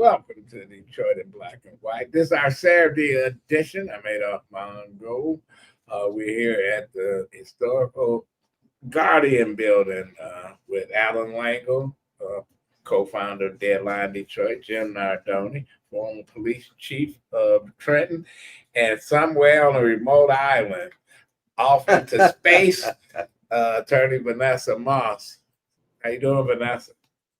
welcome to Detroit in Black and White. This is our Saturday edition. I'm Adolph Mongo. We're here at the historical Guardian building with Allan Lengel, co-founder of Deadline Detroit, Jim Nardone, former police chief of Trenton, and somewhere on a remote island off into space, attorney Vanessa Moss. How you doing, Vanessa?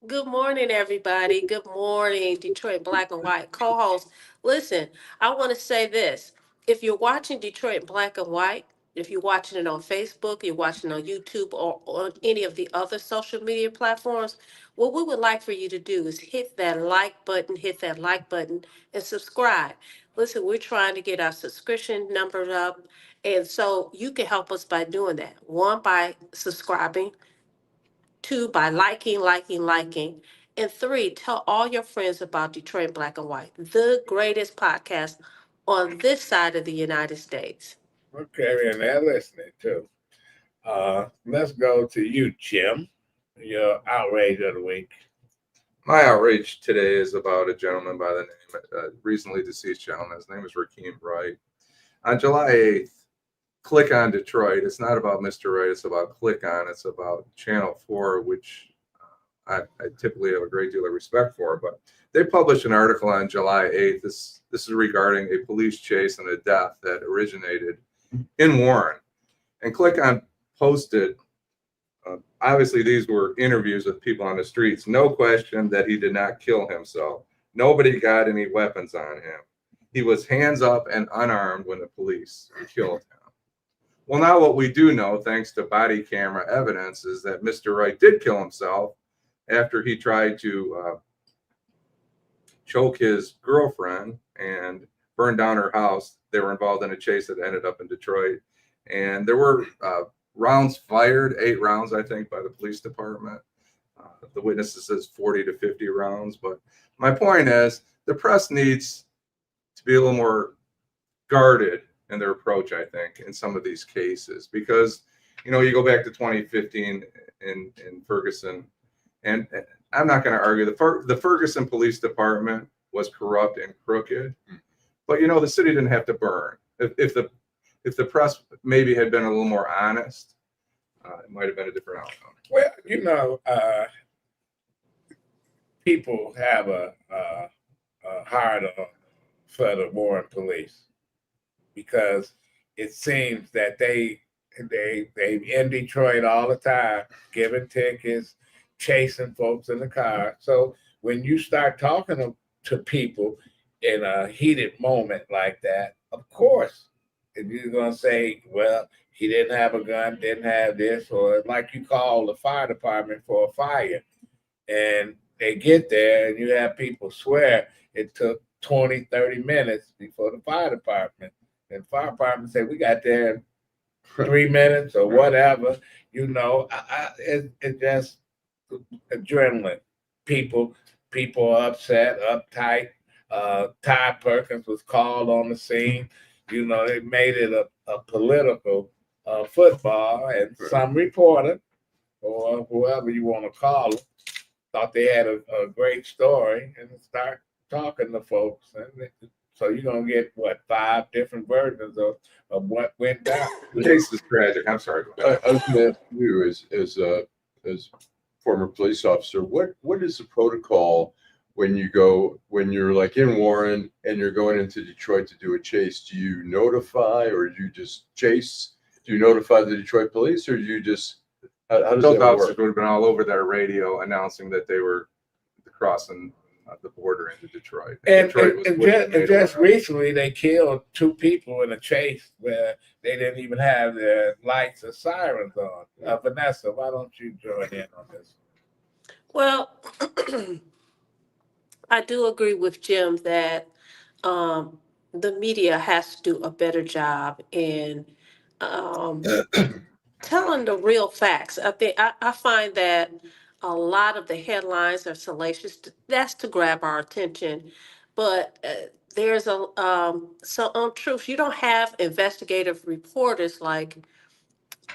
Good morning, everybody. Good morning, Detroit Black and White co-host. Listen, I want to say this. If you're watching Detroit Black and White, if you're watching it on Facebook, you're watching on YouTube or on any of the other social media platforms, what we would like for you to do is hit that like button, and subscribe. Listen, we're trying to get our subscription numbers up, and so you can help us by doing that. One, by subscribing. Two, by liking. And three, tell all your friends about Detroit Black and White, the greatest podcast on this side of the United States. Okay, and they're listening too. Let's go to you, Jim. Your outrage of the week. My outrage today is about a gentleman by the name, recently deceased gentleman. His name is Rakeem Wright. On July 8th, Click on Detroit. It's not about Mr. Wright. It's about Click on. It's about Channel 4, which I typically have a great deal of respect for. But they published an article on July 8th. This is regarding a police chase and a death that originated in Warren. And Click on posted, obviously these were interviews with people on the streets. No question that he did not kill himself. Nobody got any weapons on him. He was hands up and unarmed when the police killed him. Well, now what we do know, thanks to body camera evidence, is that Mr. Wright did kill himself after he tried to choke his girlfriend and burn down her house. They were involved in a chase that ended up in Detroit. And there were rounds fired, 8 rounds, I think, by the police department. The witnesses says 40 to 50 rounds. But my point is, the press needs to be a little more guarded in their approach, I think, in some of these cases, because, you know, you go back to 2015 in Ferguson, and I'm not going to argue the Ferguson Police Department was corrupt and crooked, but, you know, the city didn't have to burn. If the press maybe had been a little more honest, it might have been a different outcome. Well, you know, people have a heart for the Warren police, because it seems that they in Detroit all the time, giving tickets, chasing folks in the car. So when you start talking to people in a heated moment like that, of course, if you're gonna say, well, he didn't have a gun, didn't have this, or like you call the fire department for a fire, and they get there and you have people swear it took 20, 30 minutes before the fire department. And fire department say, we got there in 3 minutes or whatever, you know. It's just adrenaline. People are upset, uptight. Ty Perkins was called on the scene. You know, they made it a political football, and some reporter or whoever you want to call it thought they had a great story and start talking to folks. And so you're going to get, what, 5 different versions of what went down. The case is tragic. I'm sorry. I was going to ask you, as former police officer, what is the protocol when you're like in Warren and you're going into Detroit to do a chase? Do you notify, or do you just chase? Do you notify the Detroit police, or do you just, how does Those that officers work? would have been all over their radio announcing that they were crossing the border into Detroit. And Detroit just recently, they killed 2 people in a chase where they didn't even have their lights or sirens on. Vanessa, why don't you join in on this? Well, I do agree with Jim that the media has to do a better job in um, telling the real facts. I find that a lot of the headlines are salacious. That's to grab our attention, but there's some untruths. You don't have investigative reporters like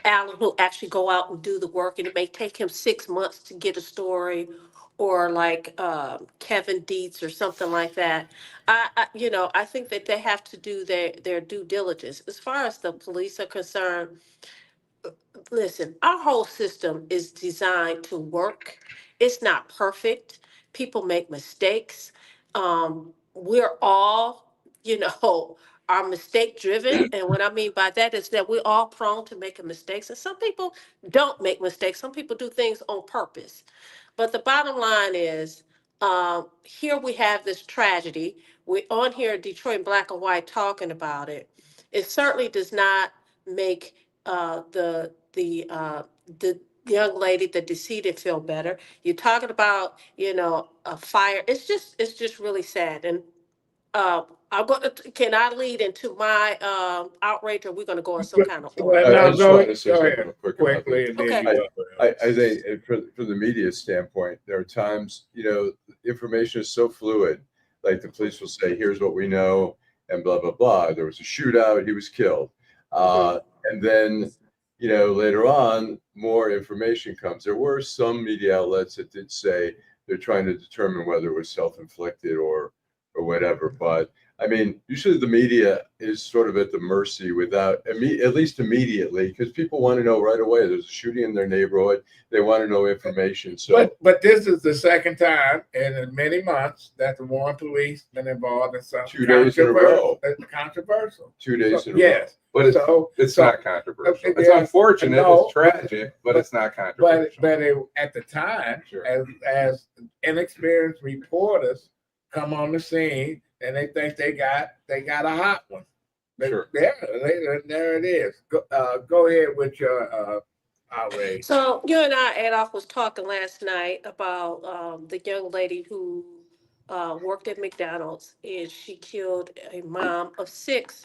Allan who actually go out and do the work, and it may take him 6 months to get a story, or like Kevin Dietz or something like that. I think that they have to do their due diligence. As far as the police are concerned, listen, our whole system is designed to work. It's not perfect. People make mistakes. We're all, are mistake driven. And what I mean by that is that we're all prone to making mistakes. And some people don't make mistakes. Some people do things on purpose. But the bottom line is, here we have this tragedy. We're on here, Detroit Black and White, talking about it. It certainly does not make the young lady, the decedent, feel better. You're talking about, a fire. It's just really sad. And I'm going to. Can I lead into my outrage, or we're going to go in some kind of order? Well, I no, just go, wanted to say go something ahead real quick about quickly, that. and then Okay. you I think from the media standpoint, there are times, information is so fluid. Like the police will say, here's what we know, and blah, blah, blah. There was a shootout, he was killed. And then, later on, more information comes. There were some media outlets that did say they're trying to determine whether it was self-inflicted or whatever. But I mean, usually the media is sort of at the mercy without, at least immediately, because people want to know right away. There's a shooting in their neighborhood. They want to know information. So, but this is the second time in many months that the Warren Police been involved in something 2 days in a row. Controversial. 2 days in a row. Yes, But it's not controversial. It's yes, unfortunate. no, It's tragic, but it's not controversial. but at the time, Sure. as inexperienced reporters come on the scene and they think they got a hot one. Sure. Yeah, there it is. Go ahead with your outrage. So you and I, Adolph, was talking last night about the young lady who worked at McDonald's, and she killed a mom of six.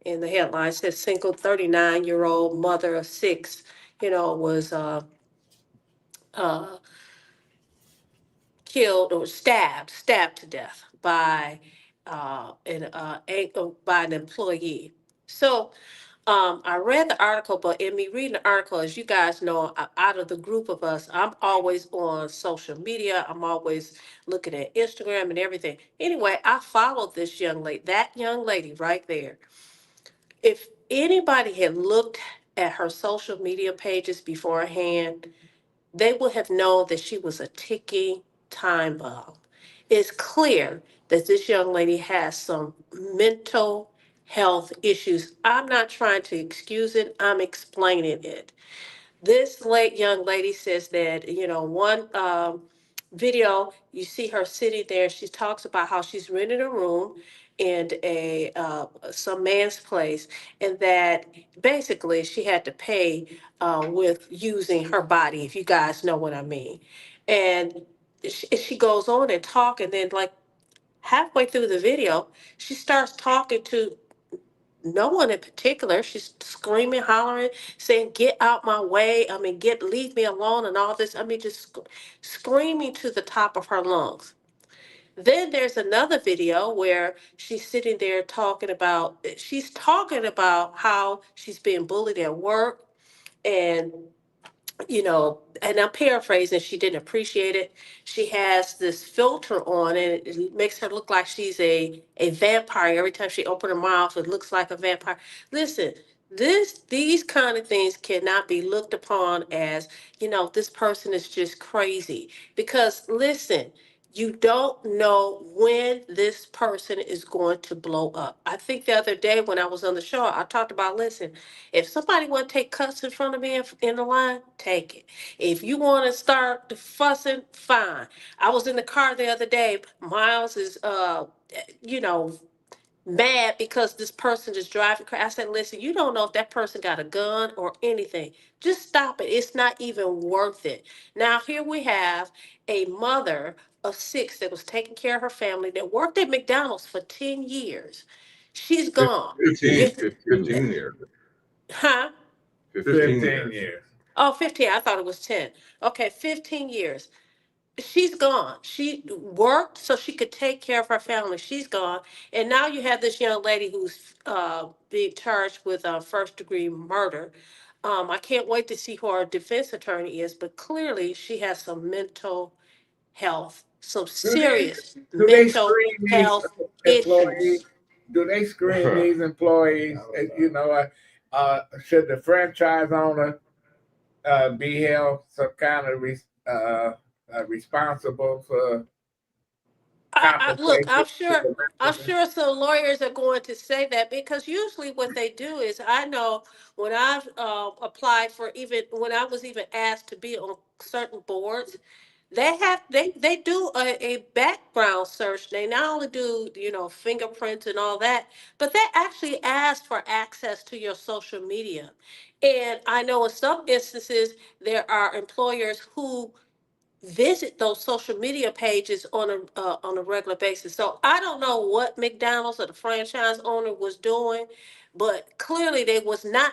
In the headline says single 39-year-old mother of six, was uh, killed or stabbed to death by by an employee. So I read the article, but in me reading the article, as you guys know, out of the group of us, I'm always on social media. I'm always looking at Instagram and everything. Anyway, I followed this young lady, that young lady right there. If anybody had looked at her social media pages beforehand, they would have known that she was a ticking time bomb. It's clear that this young lady has some mental health issues. I'm not trying to excuse it, I'm explaining it. This young lady says that, one video, you see her sitting there. She talks about how she's renting a room in some man's place, and that basically she had to pay with using her body, if you guys know what I mean. And she goes on and talk, and then like halfway through the video, she starts talking to no one in particular. She's screaming, hollering, saying, "Get out my way. I mean, leave me alone," and all this. I mean, just screaming to the top of her lungs. Then there's another video where she's talking about how she's being bullied at work, and and I'm paraphrasing, she didn't appreciate it. She has this filter on, and it makes her look like she's a vampire. Every time she opens her mouth, it looks like a vampire. Listen, these kind of things cannot be looked upon as, this person is just crazy. Because listen, you don't know when this person is going to blow up. I think the other day when I was on the show, I talked about, listen, if somebody want to take cuts in front of me in the line, take it. If you want to start fussing, fine. I was in the car the other day. Miles is, you know, mad because this person is driving. I said, listen, you don't know if that person got a gun or anything. Just stop it. It's not even worth it. Now, here we have a mother of six that was taking care of her family that worked at McDonald's for 10 years. She's gone. 15 years. Huh? 15 15 years. years. Oh, 15. I thought it was 10. Okay, 15 years. She's gone. She worked so she could take care of her family. She's gone. And now you have this young lady who's being charged with first degree murder. I can't wait to see who our defense attorney is, but clearly she has some mental health, some Do they serious do they mental screen these health employees? issues. Do they screen these employees? Should the franchise owner be held some kind of responsible for Look, compensation to the I'm resident? sure some lawyers are going to say that because usually what they do is, I know when I've applied for, even when I was even asked to be on certain boards, they do a background search. They not only do, fingerprints and all that, but they actually ask for access to your social media. And I know in some instances there are employers who visit those social media pages on a regular basis. So I don't know what McDonald's or the franchise owner was doing, but clearly they was not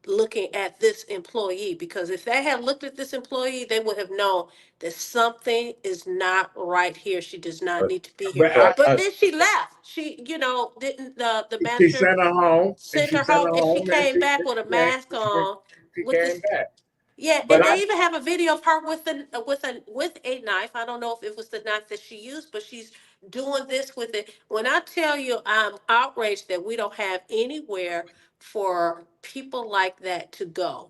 looking at this employee, because if they had looked at this employee, they would have known that something is not right here. She does not need to be here. But But then she left. She, didn't the she manager sent her home, and sent she her sent home, her and she home, and came back with a mask on she with came this. back. Yeah, But and I they even have a video of her with a knife. I don't know if it was the knife that she used, but she's doing this with it. When I tell you, I'm outraged that we don't have anywhere for people like that to go,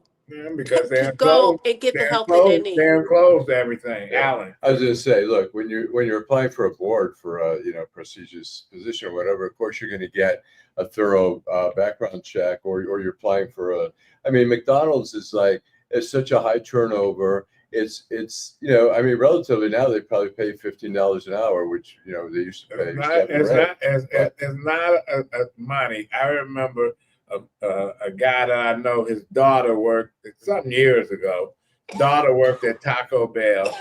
because to go and get the help that they need. they're enclosed everything. Yeah. Allan. I was going to say, look, when you're applying for a board for a prestigious position or whatever, of course you're going to get a thorough background check, or you're applying for a. I mean, McDonald's is such a high turnover. It's relatively now they probably pay $15 an hour, which they used to pay. It's not money. I remember a guy that I know. His daughter worked some years ago. Daughter worked at Taco Bell.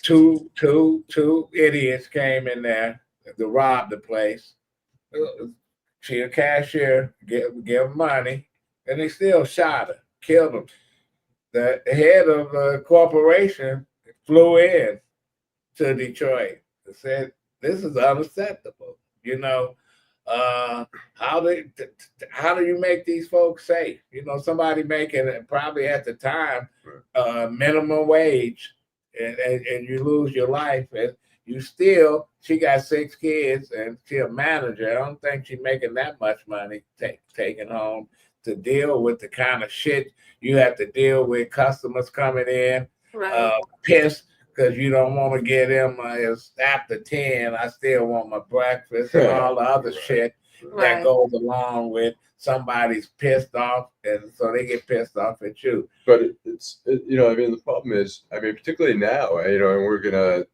Two idiots came in there to rob the place. She a cashier, give money, and they still shot her, killed him. The head of the corporation flew in to Detroit and said, "This is unacceptable." How do you make these folks safe? Somebody making probably at the time minimum wage, and you lose your life, and she got 6 kids, and she a manager. I don't think she's making that much money taking home to deal with the kind of shit you have to deal with. Customers coming in, pissed because you don't want to get them. It's after 10. I still want my breakfast and all the other shit that goes along with somebody's pissed off, and so they get pissed off at you. But the problem is, particularly now, and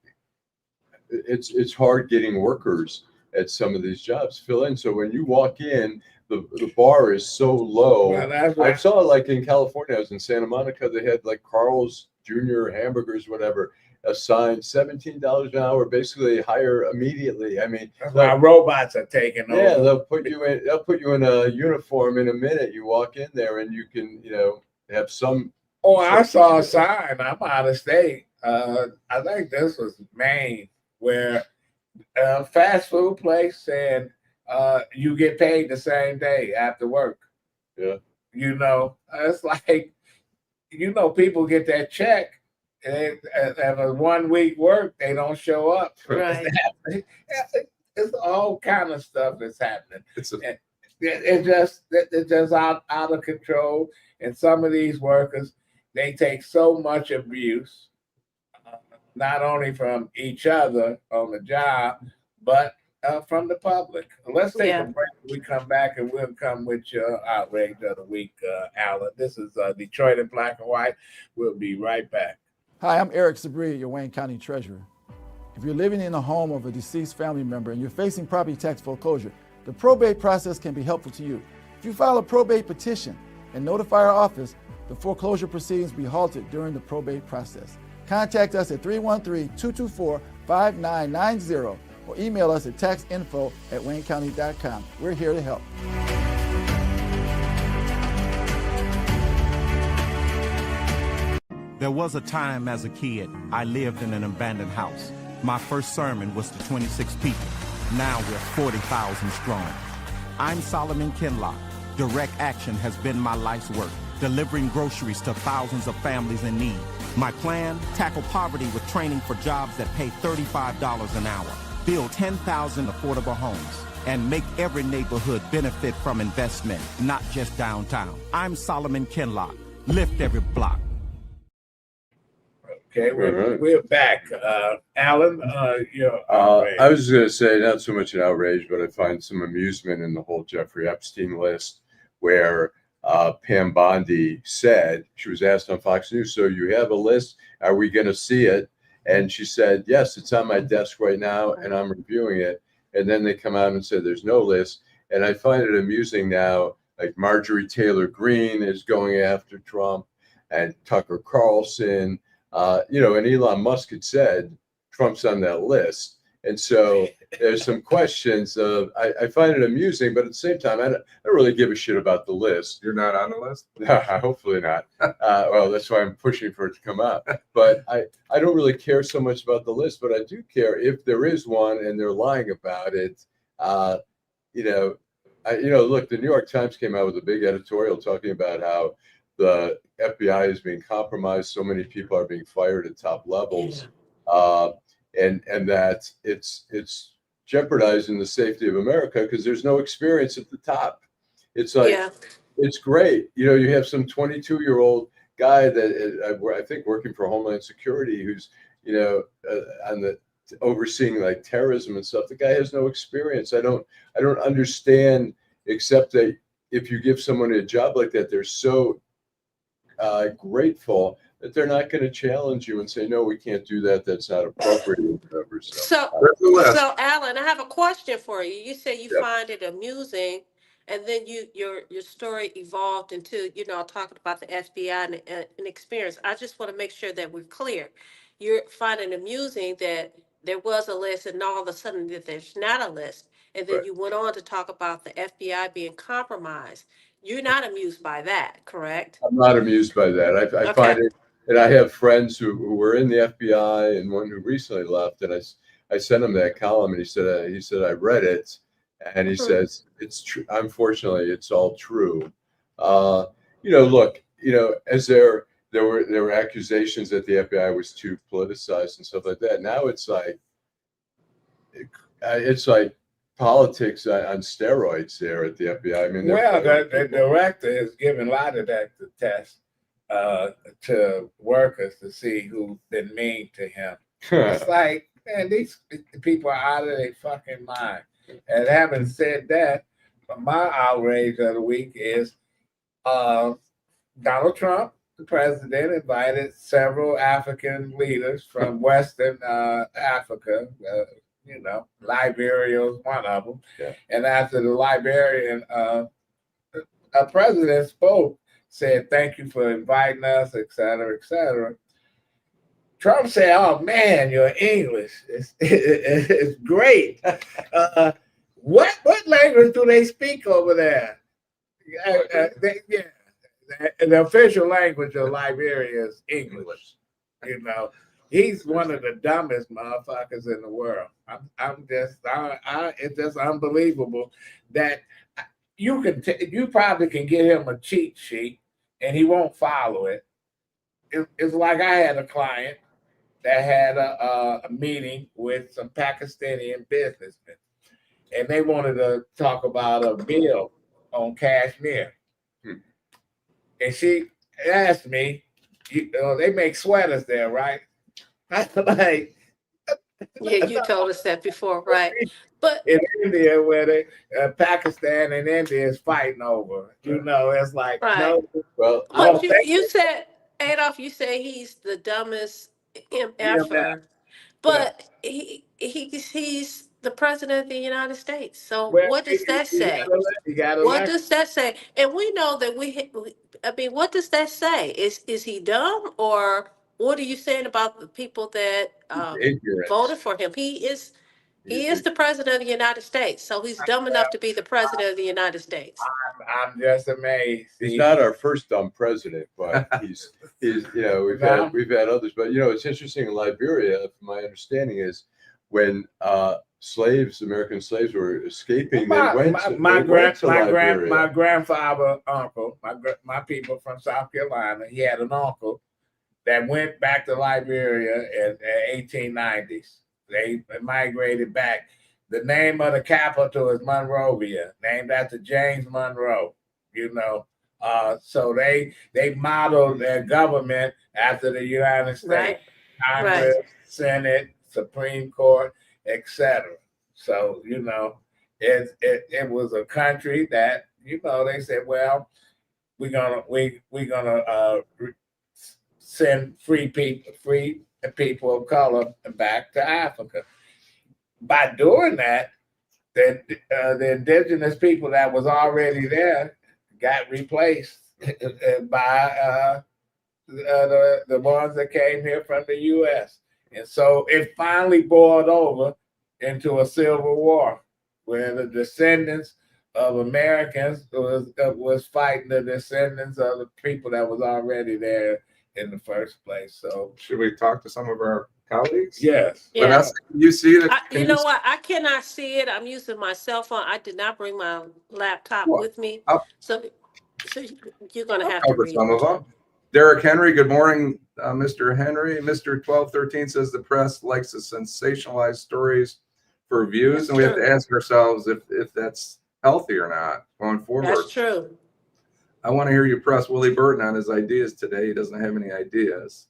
it's hard getting workers at some of these jobs fill in. So when you walk in, the bar is so low. Well, I saw in California, I was in Santa Monica, they had Carl's Jr. hamburgers, whatever, assigned $17 an hour, basically hire immediately. That's why robots are taking over. Yeah, they'll put you in a uniform in a minute. You walk in there and you can, have some. Oh, I saw a sign. I'm out of state. I think this was Maine, where a fast food place said you get paid the same day after work. Yeah. It's like, people get that check, and have a 1 week work, they don't show up. Right. It's all kind of stuff that's happening. It's just out of control. And some of these workers, they take so much abuse, not only from each other on the job, but from the public. Let's take a break. We come back and we'll come with your outrage of the week, Allan. This is Detroit in Black and White. We'll be right back. Hi, I'm Eric Sabri, your Wayne County Treasurer. If you're living in a home of a deceased family member and you're facing property tax foreclosure, the probate process can be helpful to you. If you file a probate petition and notify our office, the foreclosure proceedings will be halted during the probate process. Contact us at 313-224-5990 or email us at taxinfo@waynecounty.com. We're here to help. There was a time as a kid I lived in an abandoned house. My first sermon was to 26 people. Now we're 40,000 strong. I'm Solomon Kinlock. Direct action has been my life's work. delivering groceries to thousands of families in need. My plan, tackle poverty with training for jobs that pay $35 an hour, build 10,000 affordable homes, and make every neighborhood benefit from investment, not just downtown. I'm Solomon Kinlock. Lift every block. Okay, we're back. Allan, I was just going to say, not so much an outrage, but I find some amusement in the whole Jeffrey Epstein list, where Pam Bondi said, she was asked on Fox News, so you have a list, are we going to see it? And she said, yes, it's on my desk right now, and I'm reviewing it. And then they come out and say there's no list. And I find it amusing now, like Marjorie Taylor Greene is going after Trump, and Tucker Carlson, and Elon Musk had said Trump's on that list. And so there's some questions of, I find it amusing, but at the same time, I don't really give a shit about the list. You're not on the list? Hopefully not. Well, that's why I'm pushing for it to come out. But I don't really care so much about the list, but I do care if there is one and they're lying about it. Look, the New York Times came out with a big editorial talking about how the FBI is being compromised. So many people are being fired at top levels. And that it's jeopardizing the safety of America because there's no experience at the top. It's like, it's great. You have some 22-year-old guy that I think working for Homeland Security who's, on the overseeing like terrorism and stuff. The guy has no experience. I don't understand, except that if you give someone a job like that, they're so grateful that they're not going to challenge you and say, no, we can't do that. That's not appropriate. Or whatever. So Allan, I have a question for you. You say you find it amusing, and then your story evolved into, talking about the FBI and experience. I just want to make sure that we're clear. You're finding it amusing that there was a list and all of a sudden that there's not a list. And then you went on to talk about the FBI being compromised. You're not amused by that, correct? I'm not amused by that. I find it, and I have friends who were in the FBI and one who recently left, and I sent him that column, and he said I read it, and he says it's true. Unfortunately, it's all true. Look, as there were accusations that the FBI was too politicized and stuff like that. Now it's like politics on steroids there at the FBI. I mean, the director is giving a lot of that to test to workers to see who's been mean to him. It's like, man, these people are out of their fucking mind. And having said that, my outrage of the week is Donald Trump, the president, invited several African leaders from Western Africa. Liberia was one of them. Yeah. And after the Liberian president spoke, said, thank you for inviting us, et cetera, et cetera. Trump said, oh, man, your English is great. What language do they speak over there? The official language of Liberia is English. He's one of the dumbest motherfuckers in the world. It's just unbelievable that you probably can get him a cheat sheet and he won't follow it. It's like I had a client that had a meeting with some Pakistani businessmen, and they wanted to talk about a bill on Kashmir. And she asked me, they make sweaters there, right? I like, yeah, you told us that before, right? But in India, where Pakistan and India is fighting over, it's like, no. Well, but you said, Adolph, you say he's the dumbest MFer, but he's the president of the United States. So what does that say? What does that say? And we know that what does that say? Is he dumb, or what are you saying about the people that voted for him? He is the president of the United States, so he's dumb enough to be the president of the United States. I'm just amazed. He's not our first dumb president, but he's we've had others. But it's interesting in Liberia. My understanding is when slaves, American slaves, were escaping. My they went to Liberia. grandfather uncle, my people from South Carolina, he had an uncle that went back to Liberia in the 1890s. They migrated back. The name of the capital is Monrovia, named after James Monroe. You know, so they modeled their government after the United States, Right. Congress, Right. Senate, Supreme Court, etc. So you know, it was a country that they said, well, we're gonna send free people of color back to Africa. By doing that, the indigenous people that was already there got replaced by the ones that came here from the U.S. And so it finally boiled over into a civil war where the descendants of Americans was fighting the descendants of the people that was already there in the first place. So Should we talk to some of our colleagues? yes. Yeah. Vanessa, can you see it? You know what? I cannot see it. I'm using my cell phone. I did not bring my laptop What? with me. I'll- So you're going to have to Cover read some of it. them. Derek Henry, good morning, Mr. Henry. Mr. 1213 says the press likes to sensationalize stories for views, That's and we have true. to ask ourselves if that's healthy or not going forward. That's true. I want to hear you press Willie Burton on his ideas today. He doesn't have any ideas.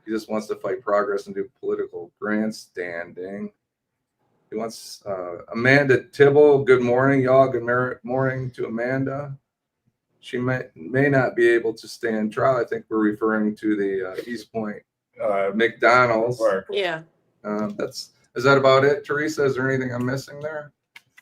He just wants to fight progress and do political grandstanding. He wants Amanda Tibble. Good morning, y'all. Good morning to Amanda. She may not be able to stand trial. I think we're referring to the Eastpointe McDonald's. Work. Yeah. Is that about it, Teresa? Is there anything I'm missing there?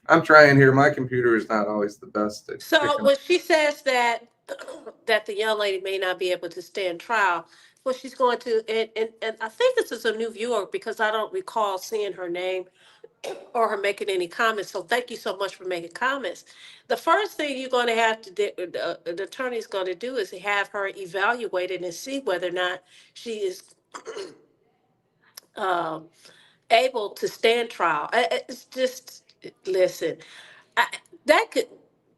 I'm trying here. My computer is not always the best. So when she says that the young lady may not be able to stand trial, well, she's going to, and I think this is a new viewer because I don't recall seeing her name or her making any comments. So thank you so much for making comments. The first thing you're going to have to do, the attorney's going to do is have her evaluated and see whether or not she is able to stand trial. It's just, listen, that could,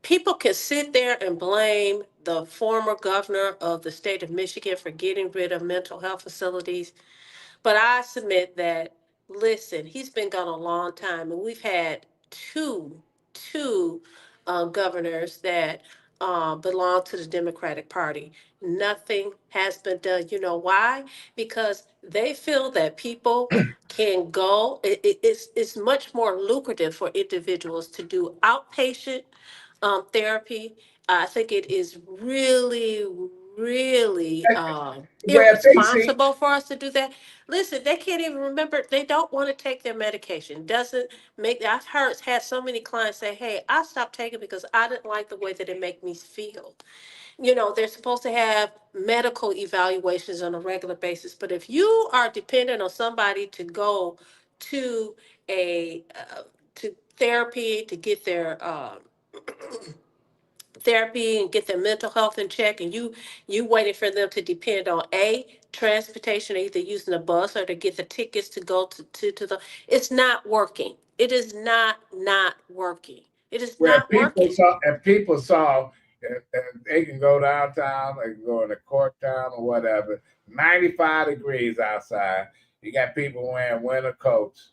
people can sit there and blame the former governor of the state of Michigan for getting rid of mental health facilities. But I submit that, listen, he's been gone a long time, and we've had two governors that belong to the Democratic Party. Nothing has been done. You know why? Because they feel that people can go. It's much more lucrative for individuals to do outpatient therapy. I think it is really, really Well, they see irresponsible for us to do that. Listen, they can't even remember. They don't want to take their medication. Doesn't make. I've had so many clients say, "Hey, I stopped taking it because I didn't like the way that it made me feel." You know, they're supposed to have medical evaluations on a regular basis. But if you are dependent on somebody to go to a to therapy to get their therapy and get their mental health in check, and you waiting for them to depend on transportation, either using a bus or to get the tickets to go to the, it's not working. It is not working. It is where not working. people saw they can go downtown, they can go in the court town or whatever. 95 degrees outside. You got people wearing winter coats,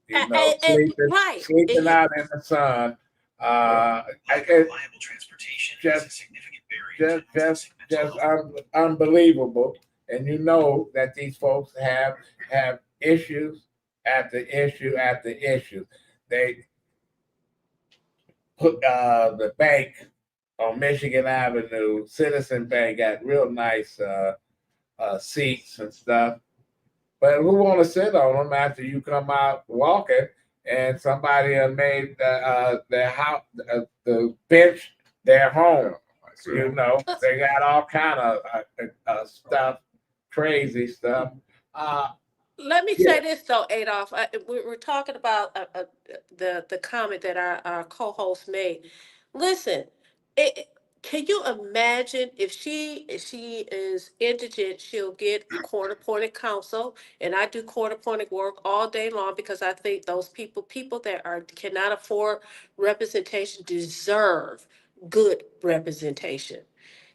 sleeping out in the sun. Reliable transportation just, is a significant barrier. Just unbelievable. And you know that these folks have issues after issue after issue. They put the bank on Michigan Avenue, Citizen Bank, got real nice seats and stuff. But who want to sit on them after you come out walking and somebody has made their house, the bench, their home? You know, they got all kind of stuff, crazy stuff. Let me say this though, Adolph. We're talking about the comment that our co-host made. Listen, Can you imagine if she is indigent, she'll get a court-appointed counsel, and I do court-appointed work all day long because I think those people that cannot afford representation deserve good representation.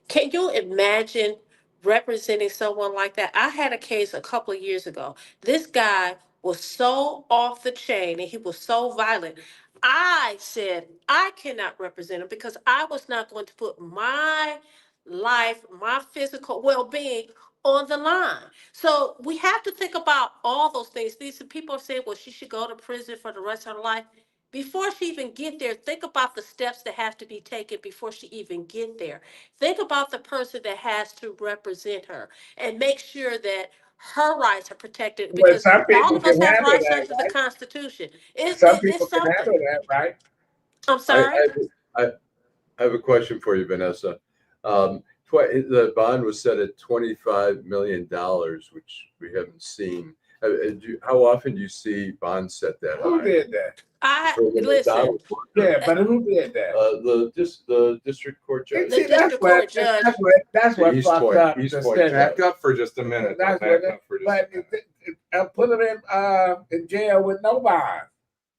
Can you imagine representing someone like that? I had a case a couple of years ago. This guy was so off the chain and he was so violent. I said I cannot represent him because I was not going to put my life, my physical well being on the line. So we have to think about all those things. These people are saying, well, she should go to prison for the rest of her life. Before she even get there, think about the steps that have to be taken before she even get there. Think about the person that has to represent her and make sure that her rights are protected Well, because some all people of us can have handle rights that, under the right? Constitution. Some people It's can something. handle that, right? I'm I, sorry. I have a question for you, Vanessa. The bond was set at $25 million, which we haven't seen. How often do you see bonds set that high? Who did that? For the Listen. McDonald worker. Yeah, but who did that? The district court judge. The district court judge. That's what fucked Eastpointe, up the Eastpointe. schedule. Back up for just a minute. That's Back what up for just but a minute. put them in jail with no bond.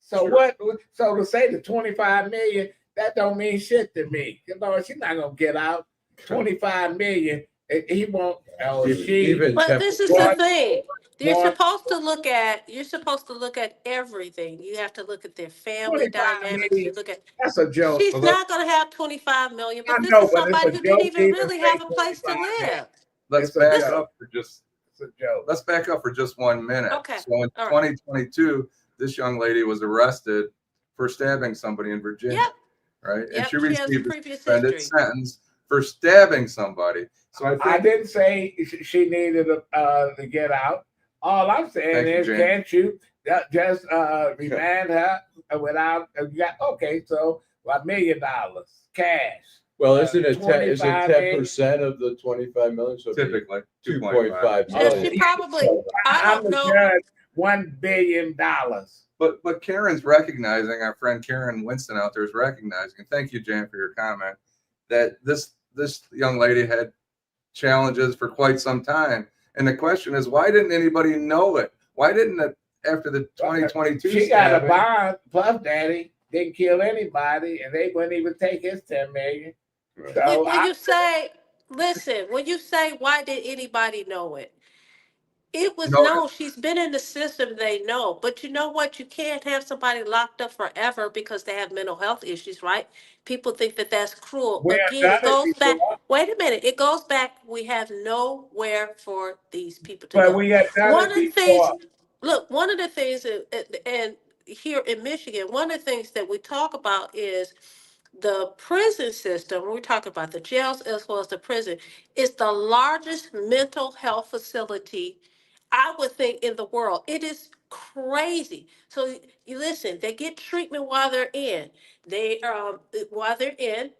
So Sure. what? So to say the 25 million, that don't mean shit to me. You know, she's not gonna get out. 25 million. He won't. Oh, Even But this is the One- thing. You're one- supposed to look at everything. You have to look at their family 25 dynamics. You million. look at That's a joke. she's not gonna have 25 million, I but this know, is but it's somebody a who didn't joke even even really say have a place to 25 million. live. Let's It's a back joke. up for just It's a joke. let's back up for just 1 minute. Okay. So in All right. 2022, this young lady was arrested for stabbing somebody in Virginia. Yep. Right. Yep, And she she has received a previous suspended history. sentence for stabbing somebody. So I I think didn't say she needed to get out. All I'm saying Thank you, is, James. can't you just remand her without? Okay, so $1 million cash. Well, isn't 25 10% of the 25 million? So it'd be typically 2.5 Yeah, million. she probably. I I'm don't the know. judge. $1 billion. But Karen's recognizing, our friend Karen Winston out there is recognizing, and thank you, Jan, for your comment, that this young lady had challenges for quite some time. And the question is, why didn't anybody know it? Why didn't it after the 2022 She got a stabbing? bond. Puff Daddy didn't kill anybody, and they wouldn't even take his 10 million. So When you say, listen, when you say, why did anybody know it? It was No, known. She's been in the system. They know. But you know what? You can't have somebody locked up forever because they have mental health issues, right? People think that that's cruel. we have Again, it done it goes back. before, Wait a minute. It goes back. We have nowhere for these people to but go. we have done One it of the things, before. look, one of the things, and here in Michigan, one of the things that we talk about is the prison system. When we talk about the jails as well as the prison, is the largest mental health facility, I would think, in the world. It is crazy. So you listen, they get treatment while they're in. They while they're in,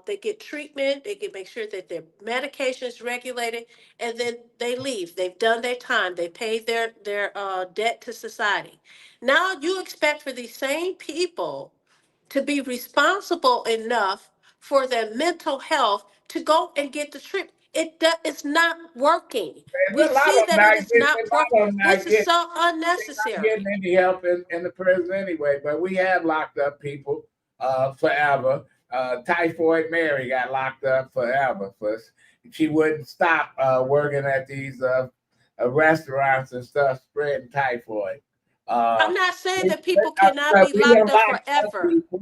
they get treatment. They get make sure that their medication is regulated, and then they leave. They've done their time. They paid their debt to society. Now you expect for these same people to be responsible enough for their mental health to go and get the treatment. It's not working. And We a lot see of them that not it is getting, not a lot working. of them This not is getting, so not unnecessary. getting any help in the prison anyway. But we have locked up people forever. Typhoid Mary got locked up forever. She wouldn't stop working at these restaurants and stuff, spreading typhoid. I'm not saying that We people cannot be we locked have up locked up forever, people.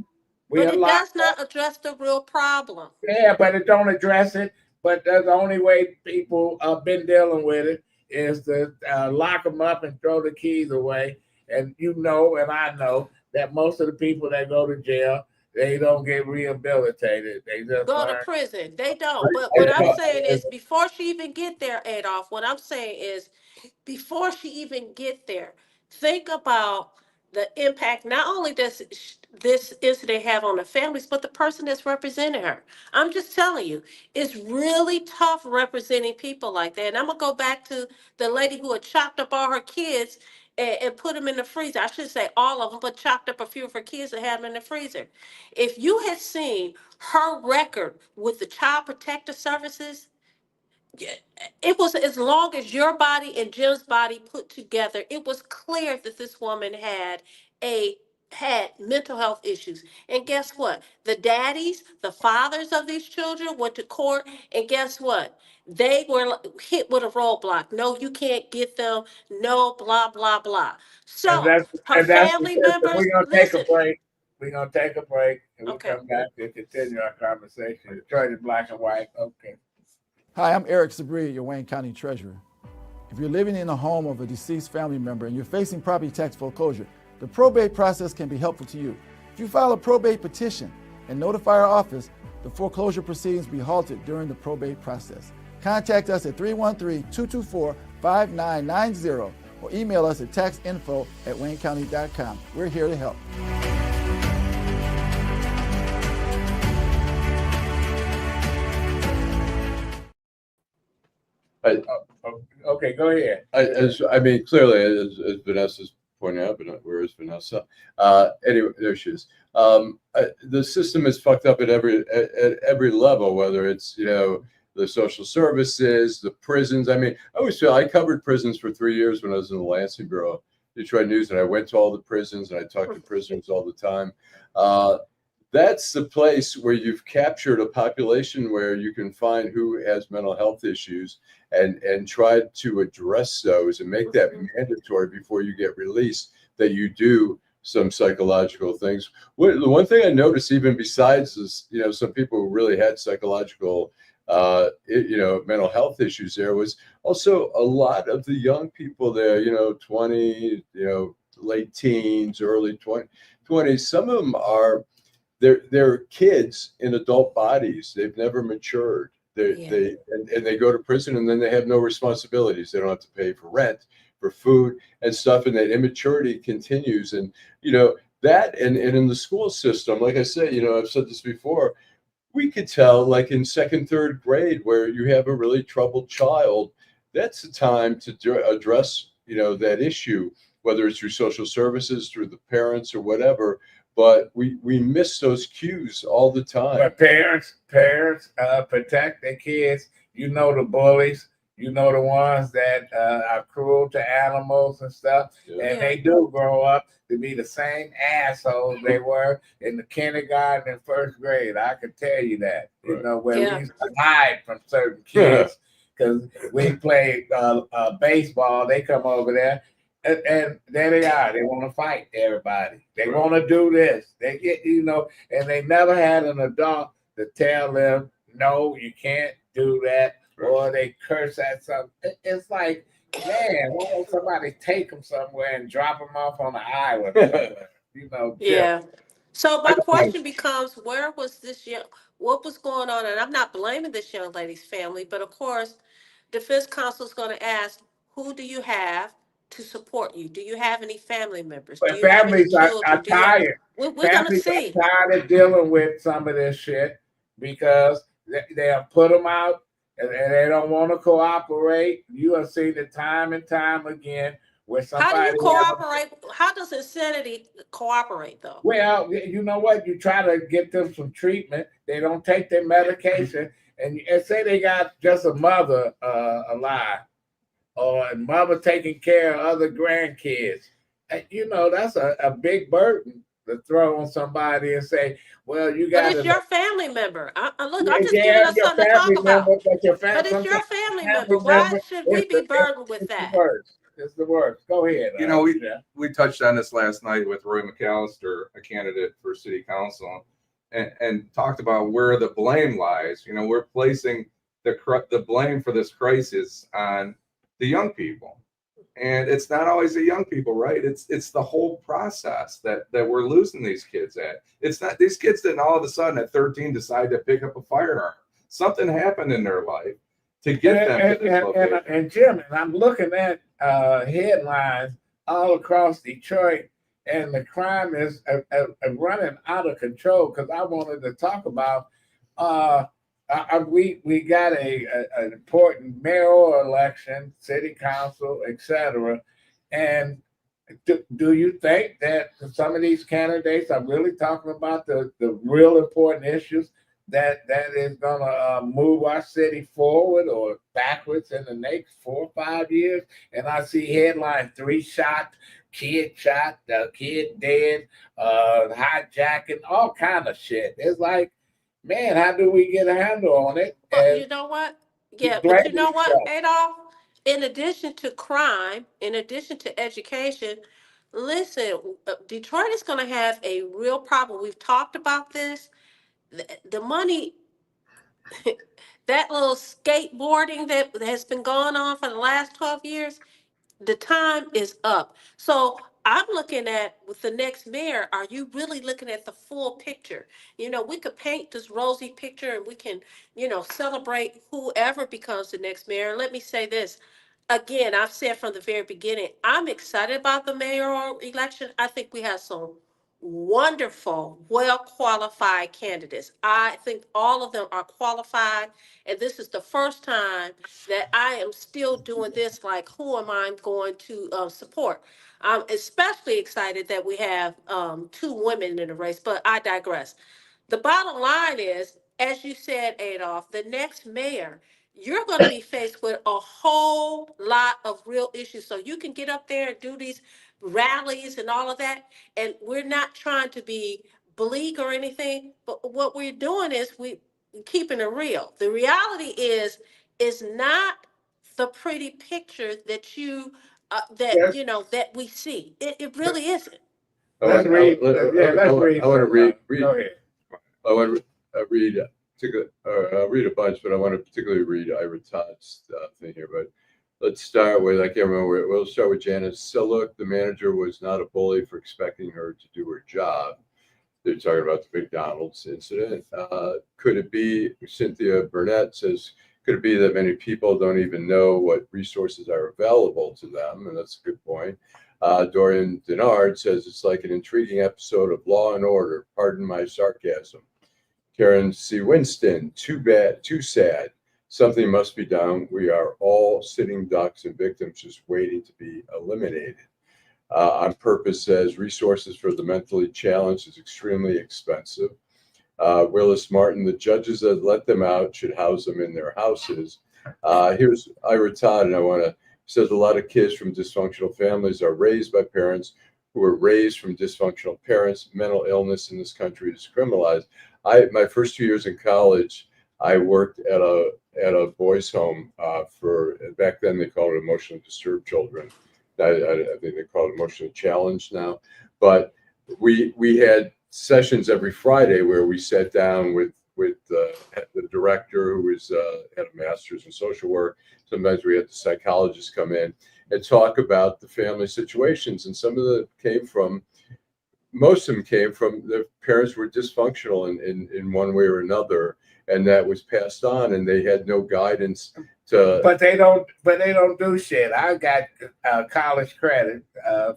We but have it does locked not address the real problem. Yeah, but it don't address it. But the only way people have been dealing with it is to lock them up and throw the keys away. And you know, and I know that most of the people that go to jail, they don't get rehabilitated. They just Go to learn. prison. They don't. But what I'm saying is before she even get there, Adolph, what I'm saying is before she even get there, think about the impact not only does this incident have on the families, but the person that's representing her. I'm just telling you, it's really tough representing people like that. And I'm gonna go back to the lady who had chopped up all her kids and put them in the freezer. I should say all of them, but chopped up a few of her kids and had them in the freezer. If you had seen her record with the Child Protective Services, it was as long as your body and Jim's body put together. It was clear that this woman had mental health issues. And guess what? The daddies, the fathers of these children went to court, and guess what? They were hit with a roadblock. No, you can't get them. No, blah blah blah. And So her that's the family system. members, We're gonna take a listen. break. We're gonna take a break, and we'll Okay. come back to continue our conversation. Detroit in black and white. Okay. Hi, I'm Eric Sabri, your Wayne County Treasurer. If you're living in a home of a deceased family member and you're facing property tax foreclosure, the probate process can be helpful to you. If you file a probate petition and notify our office, the foreclosure proceedings will be halted during the probate process. Contact us at 313-224-5990 or email us at taxinfo@waynecounty.com. We're here to help. Okay, go ahead. Clearly, as Vanessa's pointing out, but where is Vanessa? Anyway, there she is. The system is fucked up at every level, whether it's, the social services, the prisons. I always feel I covered prisons for 3 years when I was in the Lansing Bureau, Detroit News, and I went to all the prisons and I talked to prisoners all the time. That's the place where you've captured a population where you can find who has mental health issues and try to address those and make that mandatory before you get released, that you do some psychological things. The one thing I noticed, even besides this, some people who really had psychological, mental health issues, there was also a lot of the young people there, 20, late teens, early 20s. Some of them they're kids in adult bodies. They've never matured. They go to prison, and then they have no responsibilities. They don't have to pay for rent, for food and stuff, and that immaturity continues. And that, and in the school system, like I said, I've said this before, we could tell, like in second, third grade, where you have a really troubled child, that's the time to address that issue, whether it's through social services, through the parents, or whatever. But we miss those cues all the time. But parents protect their kids. The bullies. The ones that are cruel to animals and stuff. Yeah. And they do grow up to be the same assholes they were in the kindergarten and first grade. I can tell you that. Right. We used to hide from certain kids because we played baseball. They come over there. And there they are. They want to fight everybody. They want to do this. They get, and they never had an adult to tell them, no, you can't do that, or they curse at something. It's like, man, why don't somebody take them somewhere and drop them off on the island? Yeah. So my question becomes, where was this what was going on? And I'm not blaming this young lady's family, but of course, defense counsel is going to ask, who do you have to support you? Do you have any family members? But do you families have any children? are tired. We're going to see. Are tired of dealing with some of this shit because they have put them out and they don't want to cooperate. You have seen it time and time again where somebody. How do you cooperate? How does insanity cooperate, though? Well, you know what? You try to get them some treatment. They don't take their medication, and say they got just a mother alive, or a mother taking care of other grandkids. That's a big burden to throw on somebody and say, well, you got. But it's your family member. I'm just Yeah, giving us your something to family talk about. member, But it's your family member. Why should we be burdened with that? It's the worst. Go ahead. We touched on this last night with Roy McAllister, a candidate for city council, and talked about where the blame lies. We're placing the blame for this crisis on the young people, and it's not always the young people, right? It's the whole process that we're losing these kids at. It's not, these kids didn't all of a sudden at 13 decide to pick up a firearm. Something happened in their life to get them to this location. And Jim, and I'm looking at headlines all across Detroit, and the crime is running out of control. Because I wanted to talk about we got an important mayoral election, city council, etc. And do you think that some of these candidates are really talking about the real important issues that is going to move our city forward or backwards in the next 4 or 5 years? And I see headlines: 3 shot, kid shot, kid dead, hijacking, all kind of shit. It's like, man, how do we get a handle on it? But And you know what? Yeah, but you blame know each what, other. Adolph? In addition to crime, in addition to education, listen, Detroit is going to have a real problem. We've talked about this. The money, that little skateboarding that has been going on for the last 12 years, the time is up. So I'm looking at with the next mayor, are you really looking at the full picture? You know, we could paint this rosy picture and we can, celebrate whoever becomes the next mayor. Let me say this. Again, I've said from the very beginning, I'm excited about the mayoral election. I think we have some wonderful, well qualified candidates. I think all of them are qualified. And this is the first time that I am still doing this. Like, who am I going to support? I'm especially excited that we have 2 women in the race, but I digress. The bottom line is, as you said, Adolph, the next mayor, you're going to be faced with a whole lot of real issues. So you can get up there and do these rallies and all of that. And we're not trying to be bleak or anything, but what we're doing is we keeping it real. The reality is not the pretty picture that Yes. that we see. It really isn't. Let's read. Let's read. I want to read. Go ahead. I want to read. I'll read a bunch, but I want to particularly read Ira Todd's thing here. But let's start with, I can't remember. We'll start with Janice Sillock. The manager was not a bully for expecting her to do her job. They're talking about the McDonald's incident. Could it be, Cynthia Burnett says, could it be that many people don't even know what resources are available to them? And that's a good point. Dorian Denard says it's like an intriguing episode of Law and Order. Pardon my sarcasm. Karen C. Winston, too bad, too sad. Something must be done. We are all sitting ducks and victims just waiting to be eliminated. On Purpose says resources for the mentally challenged is extremely expensive. Willis Martin, the judges that let them out should house them in their houses. Here's Ira Todd, and says a lot of kids from dysfunctional families are raised by parents who were raised from dysfunctional parents. Mental illness in this country is criminalized. My first 2 years in college, I worked at a boys' home for, back then they called it emotionally disturbed children. I think they call it emotionally challenged now. But we had sessions every Friday where we sat down with the director, who had a master's in social work. Sometimes we had the psychologists come in and talk about the family situations. And most of them came from their parents were dysfunctional in one way or another. And that was passed on, and they had no guidance to. But they don't do shit. I got college credit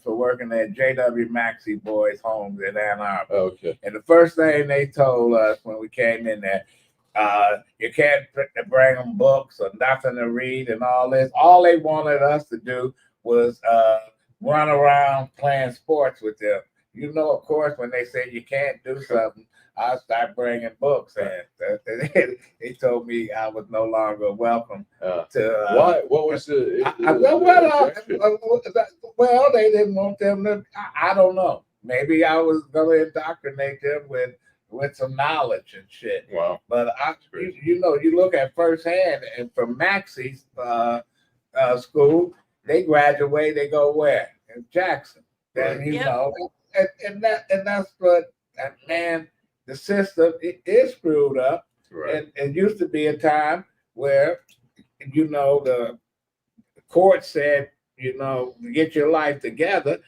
for working at J.W. Maxey Boys Homes in Ann Arbor. Okay. And the first thing they told us when we came in there, you can't bring them books or nothing to read and all this. All they wanted us to do was run around playing sports with them. You know, of course, when they say you can't do something, I start bringing books in. They told me I was no longer welcome to. Why? What was the? Well, they didn't want them to. I don't know. Maybe I was going to indoctrinate them with some knowledge and shit. Wow. But you look at firsthand, and from Maxey's school, they graduate. They go where? In Jackson. Then and that's what, man. The system is screwed up. Right. And it used to be a time where, the court said, to get your life together,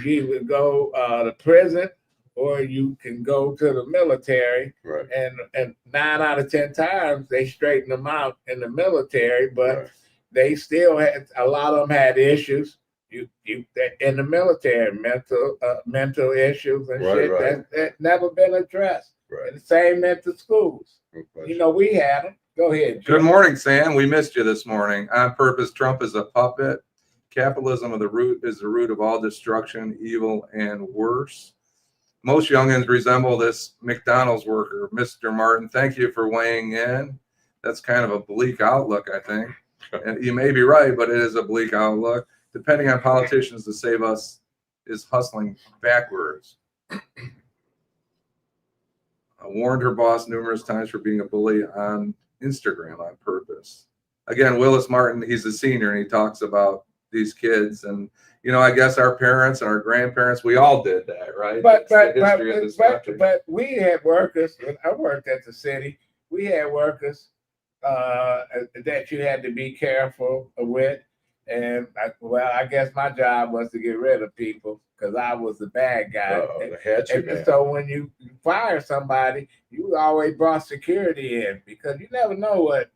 you would go to prison or you can go to the military. Right. And 9 out of 10 times they straighten them out in the military, but they still had, a lot of them had issues. in the military, mental issues and Right, shit right. that never been addressed. Right. And the same at the schools. No You question. know, we had them. Go ahead, Jim. Good morning, Sam. We missed you this morning. On purpose, Trump is a puppet. Capitalism is the root of all destruction, evil, and worse. Most youngins resemble this McDonald's worker, Mr. Martin. Thank you for weighing in. That's kind of a bleak outlook, I think. And you may be right, but it is a bleak outlook. Depending on politicians to save us is hustling backwards. I warned her boss numerous times for being a bully on Instagram on purpose. Again, Willis Martin, he's a senior, and he talks about these kids. And, you know, I guess our parents and our grandparents, we all did that, right? But That's the history of this country. but we had workers. When I worked at the city, we had workers that you had to be careful with. And I guess my job was to get rid of people because I was the bad guy. The hatchet man. So when you fire somebody, you always brought security in because you never know what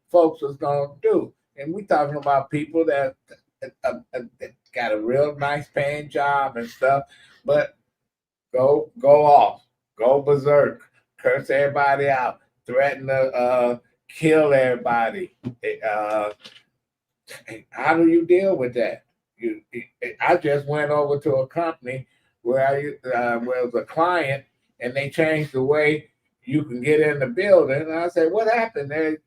folks was gonna do. And we talking about people that got a real nice paying job and stuff, but go off, go berserk, curse everybody out, threaten to kill everybody. How do you deal with that? I just went over to a company where it was a client, and they changed the way you can get in the building. And I said, "What happened?" They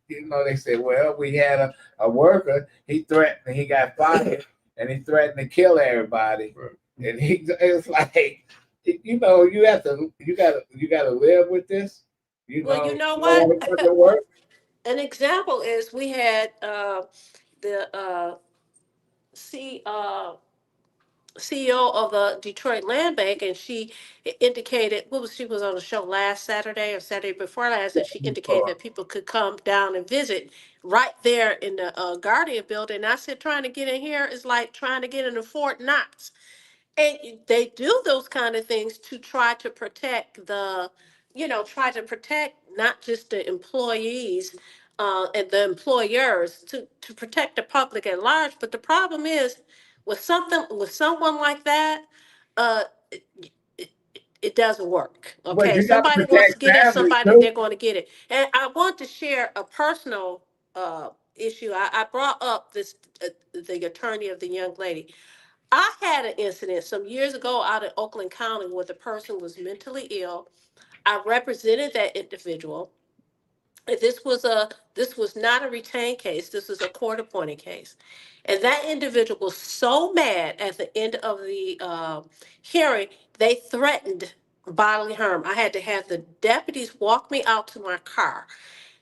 said, "Well, we had a worker. He threatened. He got fired, and he threatened to kill everybody." Right. And it's like, you got to live with this. You know what? Work. An example is we had the CEO of the Detroit Land Bank, and she indicated she was on a show last Saturday or Saturday before last, and she indicated that people could come down and visit right there in the Guardian building. And I said, trying to get in here is like trying to get into Fort Knox. And they do those kind of things to try to protect not just the employees and the employers, to protect the public at large. But the problem is with someone like that, it doesn't work. Okay, somebody wants to get it, they're going to get it. And I want to share a personal issue. I brought up the attorney of the young lady. I had an incident some years ago out in Oakland County where the person was mentally ill. I represented that individual. This was not a retained case. This was a court-appointed case. And that individual was so mad at the end of the hearing, they threatened bodily harm. I had to have the deputies walk me out to my car.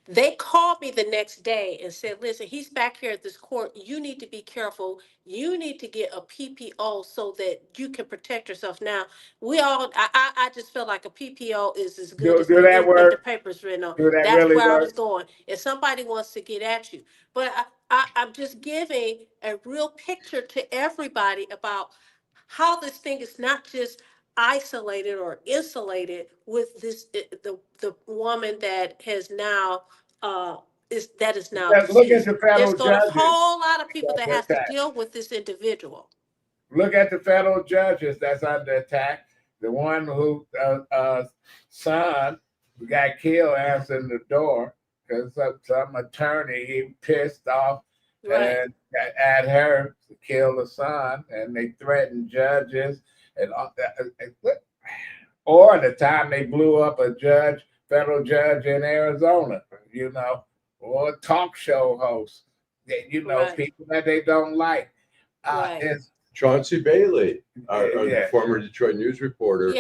They called me the next day and said, "Listen, he's back here at this court. You need to be careful. You need to get a PPO so that you can protect yourself." Now, I just feel like a PPO is as good as the papers written on. That's really where I was going. If somebody wants to get at you, but I'm just giving a real picture to everybody about how this thing is not just isolated or insulated with the woman that has now is now Look at deceased. the federal There's going to judges. a whole lot of people that have to deal with this individual. Look at the federal judges that's under attack. The one who son who got killed answering the door because some attorney he pissed off and at her to kill the son, and they threatened judges and all that. Or the time they blew up a federal judge in Arizona, or a talk show host, people that they don't like. Chauncey Bailey, our former Detroit News reporter,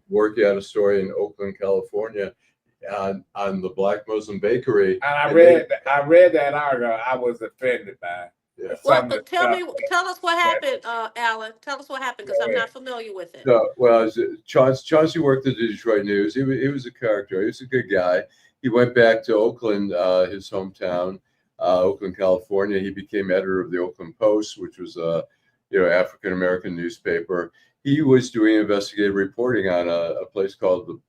working on a story in Oakland, California, on the Black Muslim bakery. And I read that article. I was offended by it. Yeah. Well, tell us what happened, Allan. Tell us what happened because I'm not familiar with it. No, well, Chauncey worked at the Detroit News. He was a character. He was a good guy. He went back to Oakland, his hometown, Oakland, California. He became editor of the Oakland Post, which was a African American newspaper. He was doing investigative reporting on a place called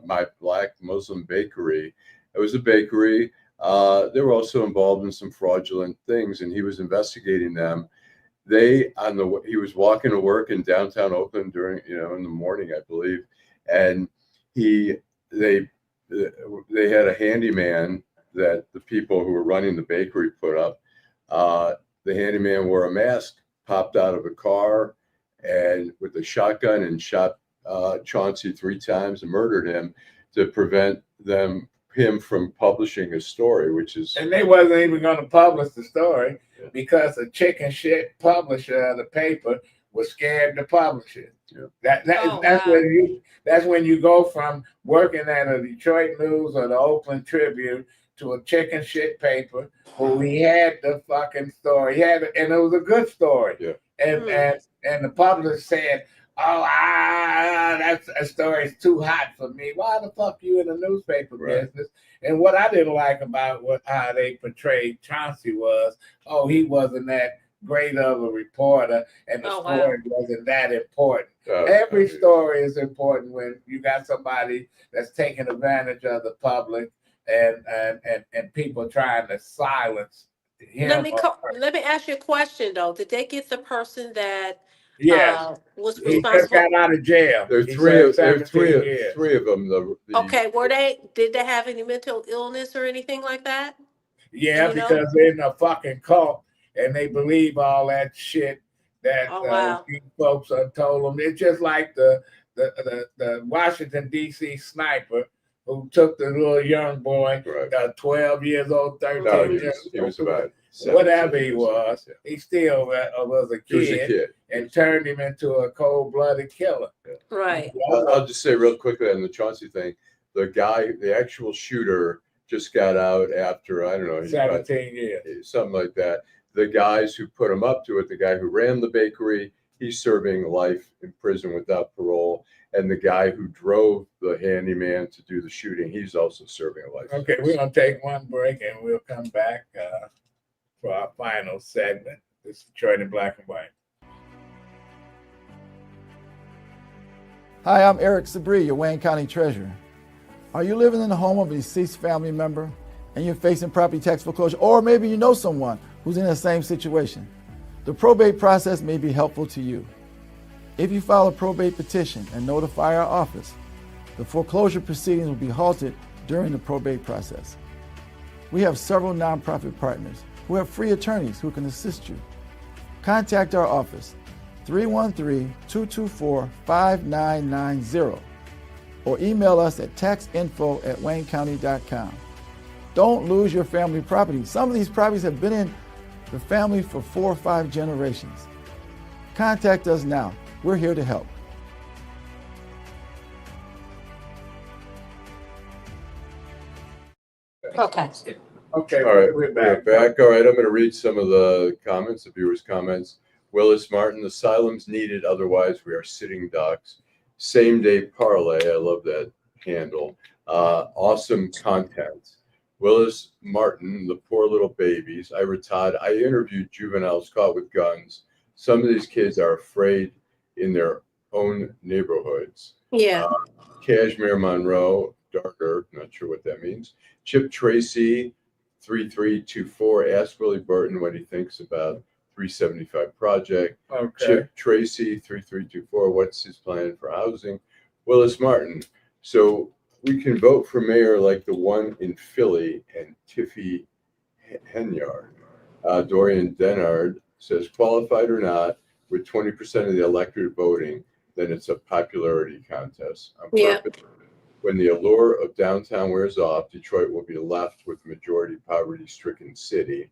My Black Muslim Bakery. It was a bakery. They were also involved in some fraudulent things, and he was investigating them. he was walking to work in downtown Oakland during, in the morning, I believe, and they had a handyman that the people who were running the bakery put up. The handyman wore a mask, popped out of a car, and with a shotgun and shot Chauncey 3 times and murdered him to prevent him from publishing a story, which is. And they wasn't even going to publish the story because the chicken shit publisher of the paper was scared to publish it. Yeah. That's when you go from working at a Detroit News or the Oakland Tribune to a chicken shit paper where we had the fucking story. And it was a good story. Yeah. And the publisher said, that story's too hot for me. Why the fuck you in the newspaper business? And what I didn't like about how they portrayed Chauncey was, he wasn't that great of a reporter, and the story wasn't that important. Every story is important when you got somebody that's taking advantage of the public and people trying to silence him. Let me ask you a question though. Did they get the person that was he responsible? just got out of jail? There are three of them. Okay, did they have any mental illness or anything like that? Yeah, because they're in a fucking cult and they believe all that shit that these folks have told them. It's just like the Washington D.C. sniper who took the little young boy, 12 years old, 13 years he was about 17, whatever he was. He still was a kid and turned him into a cold-blooded killer. Right. I'll just say real quickly on the Chauncey thing, the actual shooter just got out after, I don't know, 17 years. Something like that. The guys who put him up to it, the guy who ran the bakery, he's serving life in prison without parole. And the guy who drove the handyman to do the shooting, he's also serving a life. Okay, we're going to take one break and we'll come back for our final segment. This is Detroit in Black and White. Hi, I'm Eric Sabri, your Wayne County Treasurer. Are you living in the home of a deceased family member and you're facing property tax foreclosure, or maybe you know someone who's in the same situation? The probate process may be helpful to you. If you file a probate petition and notify our office, the foreclosure proceedings will be halted during the probate process. We have several nonprofit partners who have free attorneys who can assist you. Contact our office, 313-224-5990, or email us at taxinfo@waynecounty.com. Don't lose your family property. Some of these properties have been in the family for 4 or 5 generations. Contact us now. We're here to help. Okay. Okay, All right, we're back. All right, I'm going to read some of the comments, the viewers' comments. Willis Martin, asylums needed, otherwise we are sitting ducks. Same day parlay, I love that handle. Awesome content. Willis Martin, the poor little babies. Ira Todd, I interviewed juveniles caught with guns. Some of these kids are afraid in their own neighborhoods. Yeah. Cashmere Monroe, darker, not sure what that means. Chip Tracy, 3324, ask Willie Burton what he thinks about 375 project. Okay. Chip Tracy, 3324, what's his plan for housing? Willis Martin, so we can vote for mayor like the one in Philly and Tiffy Henyard. Dorian Denard says, qualified or not, with 20% of the electorate voting, then it's a popularity contest. On purpose. When the allure of downtown wears off, Detroit will be left with majority poverty-stricken city.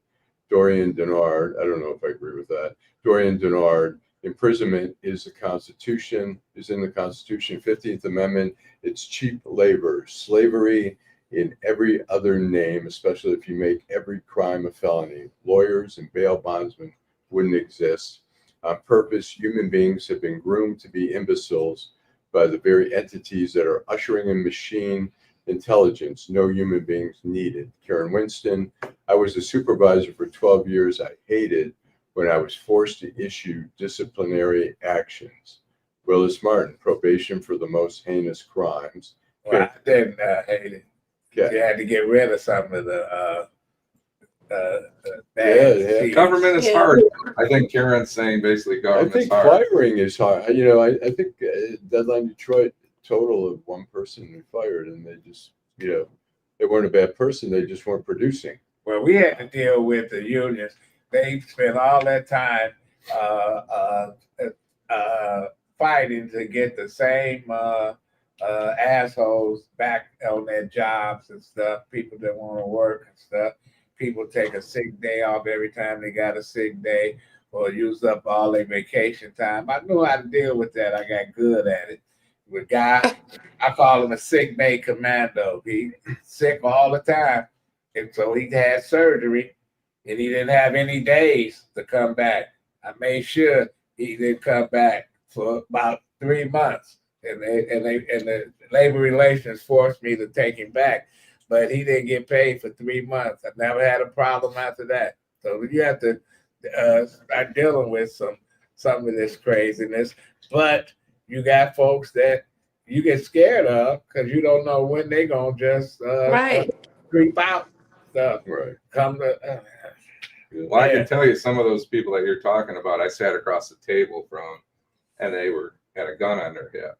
Dorian Denard, I don't know if I agree with that. Dorian Denard, imprisonment is in the Constitution, 15th Amendment. It's cheap labor, slavery in every other name, especially if you make every crime a felony. Lawyers and bail bondsmen wouldn't exist. On purpose, human beings have been groomed to be imbeciles by the very entities that are ushering in machine intelligence. No human beings needed. Karen Winston, I was a supervisor for 12 years. I hated when I was forced to issue disciplinary actions. Willis Martin, probation for the most heinous crimes. Well, I didn't hate it. Okay. You had to get rid of some of the bad Yeah, seeds. Government is Yeah. hard. I think Karen's saying basically I government's think hard. firing is hard. You know, I think Deadline Detroit total of one person we fired, and they just, you know, they weren't a bad person. They just weren't producing. Well, we had to deal with the unions. They spent all that time fighting to get the same assholes back on their jobs and stuff. People that want to work and stuff. People take a sick day off every time they got a sick day, or use up all their vacation time. I knew how to deal with that. I got good at it. With guy, I call him a sick bay commando. He's sick all the time. And so he had surgery and he didn't have any days to come back. I made sure he didn't come back for about 3 months. And the labor relations forced me to take him back. But he didn't get paid for 3 months. I never had a problem after that. So you have to start dealing with some of this craziness. But you got folks that you get scared of because you don't know when they're going to just Right. creep out. Stuff. Right. Come to. Well, I can tell you some of those people that you're talking about, I sat across the table from, and they had a gun on their hip.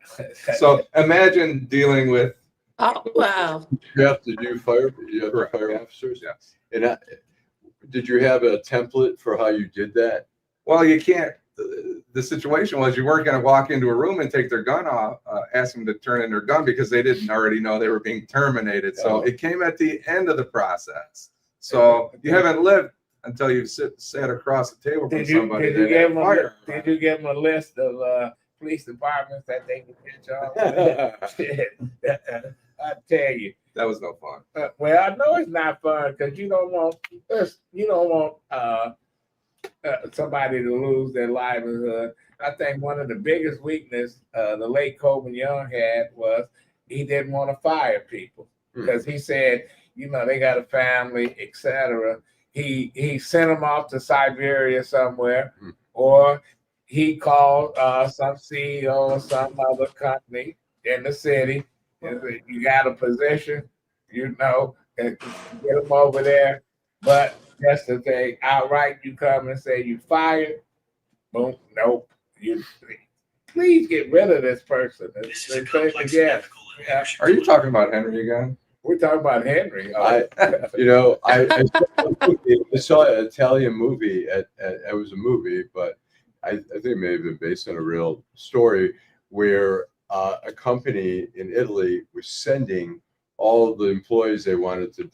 So imagine dealing with. Oh, wow. You have to do fire. You have to fire officers. Yes. And did you have a template for how you did that? Well, you can't. The situation was you weren't going to walk into a room and take their gun off, ask them to turn in their gun because they didn't already know they were being terminated. So it came at the end of the process. So you haven't lived until you've sat across the table from somebody. Did you give them a list of police departments that they can pitch on? I tell you, that was no fun. Well, I know it's not fun because you don't want somebody to lose their livelihood. I think one of the biggest weakness the late Coleman Young had was he didn't want to fire people because he said, you know, they got a family, etc. He sent them off to Siberia somewhere, or he called some CEO or some other company in the city. And said, you got a position, you know, and get them over there. But just to say outright, you come and say you fired. Boom, nope. You please get rid of this person. Yes. Are you talking about Henry again? We're talking about Henry. I saw an Italian movie. It was a movie, but I think it may have been based on a real story where a company in Italy was sending all of the employees they wanted to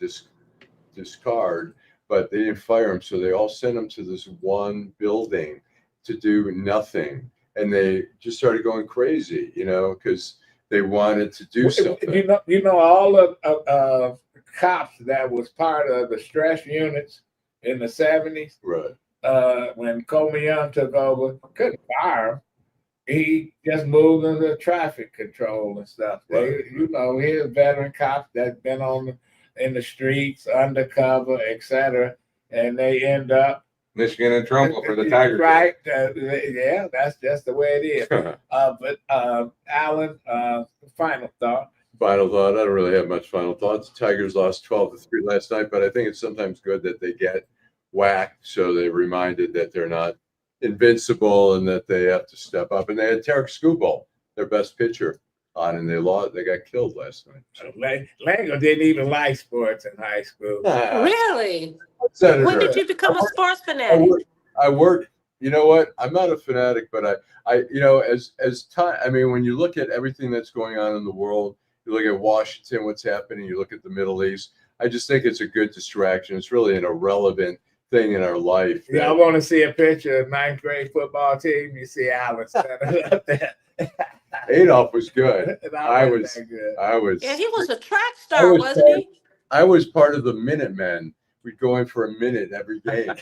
discard, but they didn't fire them, so they all sent them to this one building to do nothing, and they just started going crazy, you know, because they wanted to do something. You know, all of cops that was part of the stress units in the 70s, Right. When Coleman Young took over, couldn't fire him. He just moved into traffic control and stuff. Right. You know, he's a veteran cop that's been in the streets, undercover, etc. And they end up Michigan in trouble for the Tiger. Right. Yeah, that's just the way it is. But Allan, final thought. Final thought. I don't really have much final thoughts. Tigers lost 12-3 last night, but I think it's sometimes good that they get whacked so they're reminded that they're not invincible and that they have to step up. And they had Tarek Skubal, their best pitcher, on, and they lost. They got killed last night. Lengel didn't even like sports in high school. Really? Senator, When did you become a sports fanatic? I worked. You know what? I'm not a fanatic, but I you know, as time. I mean, when you look at everything that's going on in the world, you look at Washington, what's happening. You look at the Middle East. I just think it's a good distraction. It's really an irrelevant thing in our life. Yeah, I want to see a picture of ninth grade football team. You see Allan standing up there. Adolph was good. I was. Yeah, he was a track star, wasn't he? I was part of the Minutemen. We'd go in for a minute every game.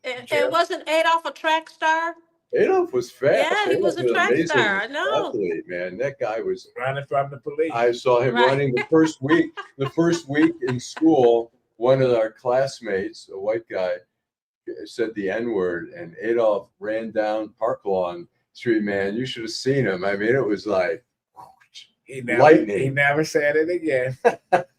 And wasn't Adolph a track star? Adolph was fast. Yeah, he was a track amazing star. I know. athlete, man. That guy was running from the police. I saw him running the first week. The first week in school, one of our classmates, a white guy, said the N-word, and Adolph ran down Park Lawn Street. Man, you should have seen him. I mean, it was like lightning. He never said it again.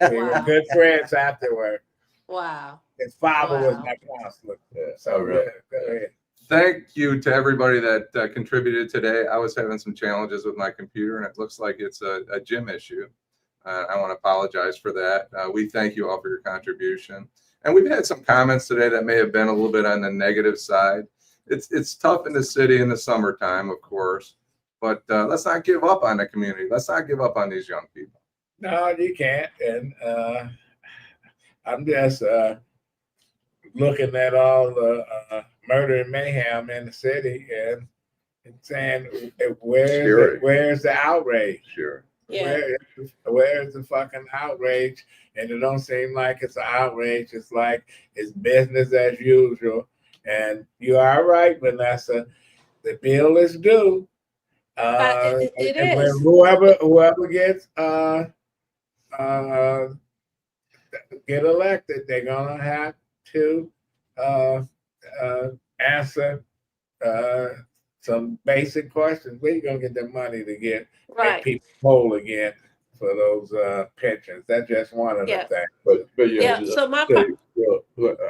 We were good friends afterward. Wow. His father was Wow. my counselor. Yeah. So Oh, really? go ahead. Thank you to everybody that contributed today. I was having some challenges with my computer, and it looks like it's a Jim issue. I want to apologize for that. We thank you all for your contribution. And we've had some comments today that may have been a little bit on the negative side. It's tough in the city in the summertime, of course, but let's not give up on the community. Let's not give up on these young people. No, you can't. And I'm just looking at all the murder and mayhem in the city and saying, where's the outrage? Sure. Yeah. Where's the fucking outrage? And it don't seem like it's an outrage. It's like it's business as usual. And you are right, Vanessa. The bill is due. It And when is. whoever gets get elected, they're gonna have to answer some basic questions. Where you gonna get the money to make Right. people whole again for those pensions? That's just one of the Yeah. things. But you know, Yeah. So my part.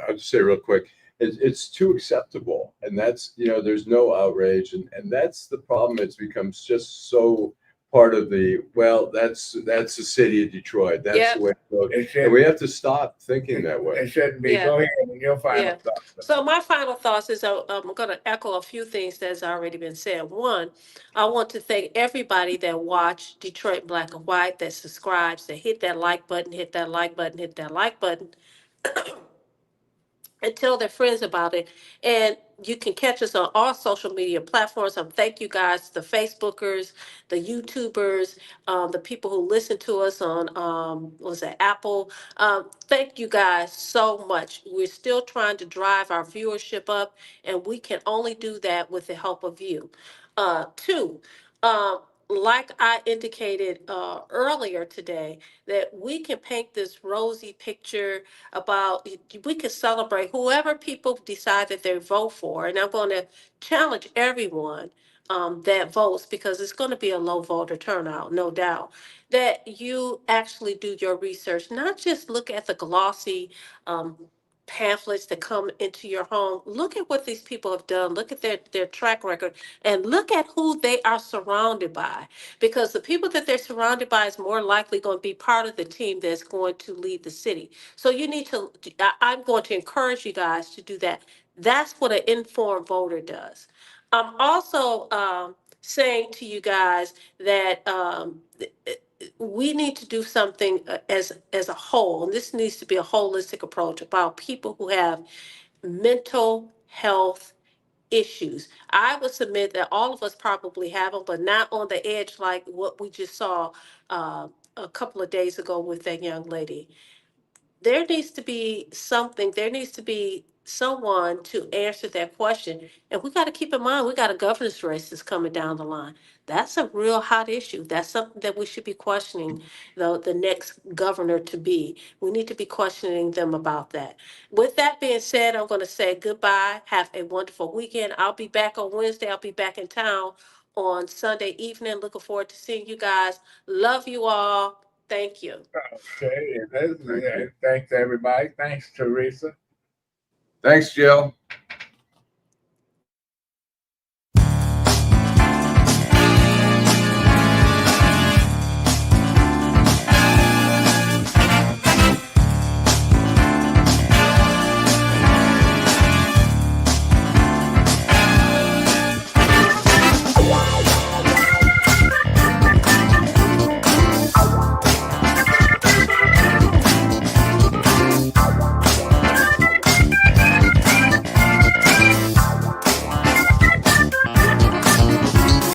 I'll just say real quick, it's too acceptable, and that's, you know, there's no outrage, and that's the problem. It's becomes just so part of the, well, that's the city of Detroit. That's Yep. the way it goes. It And should, we have to stop thinking that it way. shouldn't be. Yeah. Go ahead with your final Yeah. thoughts. So my final thoughts is I'm going to echo a few things that's already been said. One, I want to thank everybody that watched Detroit Black and White, that subscribes, that hit that like button, hit that like button, hit that like button. And tell their friends about it. And you can catch us on all social media platforms. Thank you guys, the Facebookers, the YouTubers, the people who listen to us on was it Apple. Thank you guys so much. We're still trying to drive our viewership up, and we can only do that with the help of you. Two, like I indicated earlier today, that we can paint this rosy picture about, we could celebrate whoever people decide that they vote for. And I'm going to challenge everyone that votes, because it's going to be a low voter turnout, no doubt, that you actually do your research, not just look at the glossy pamphlets that come into your home. Look at what these people have done. Look at their track record, and look at who they are surrounded by, because the people that they're surrounded by is more likely going to be part of the team that's going to lead the city. So you need to, I'm going to encourage you guys to do that. That's what an informed voter does. I'm also saying to you guys that we need to do something as a whole, and this needs to be a holistic approach about people who have mental health issues. I would submit that all of us probably have them, but not on the edge like what we just saw a couple of days ago with that young lady. There needs to be something, there needs to be someone to answer that question. And we got to keep in mind, we got a governor's race that's coming down the line. That's a real hot issue. That's something that we should be questioning the next governor to be. We need to be questioning them about that. With that being said, I'm going to say goodbye. Have a wonderful weekend. I'll be back on Wednesday. I'll be back in town on Sunday evening. Looking forward to seeing you guys. Love you all. Thank you. Okay, thanks everybody. Thanks, Teresa. Thanks, Jill.